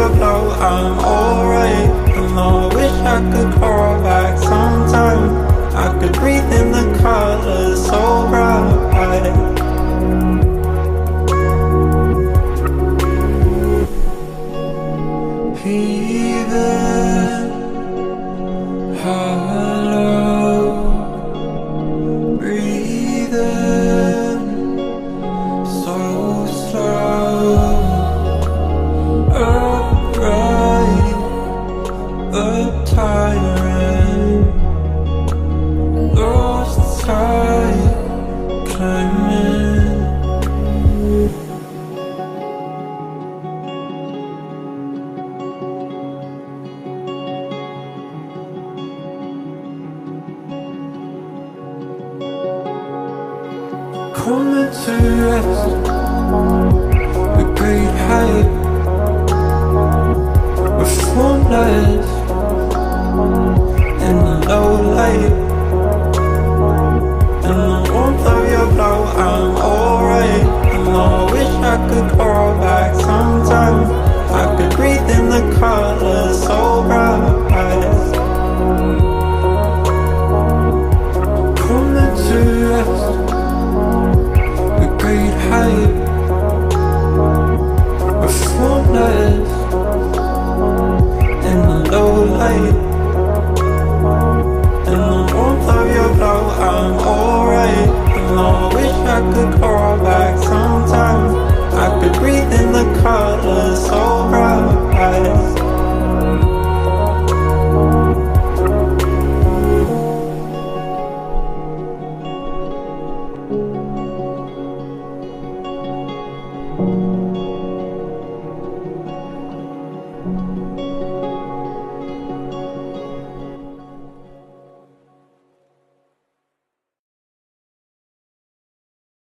your glow, I'm alright. And I wish I could crawl back sometime. I could breathe in the colors so bright. Even hollow, breathing so slow, upright, but tiring, lost sight, climbing. Coming to rest with great height, with formless in the low light. In the warmth of your glow, I'm alright. And I wish I could crawl back sometime. I could breathe in the colors so bright. Coming to rest with great height, with formless in the low light. In the warmth of your glow, I'm alright. And I wish I could crawl back sometime. I could breathe in the colors so bright.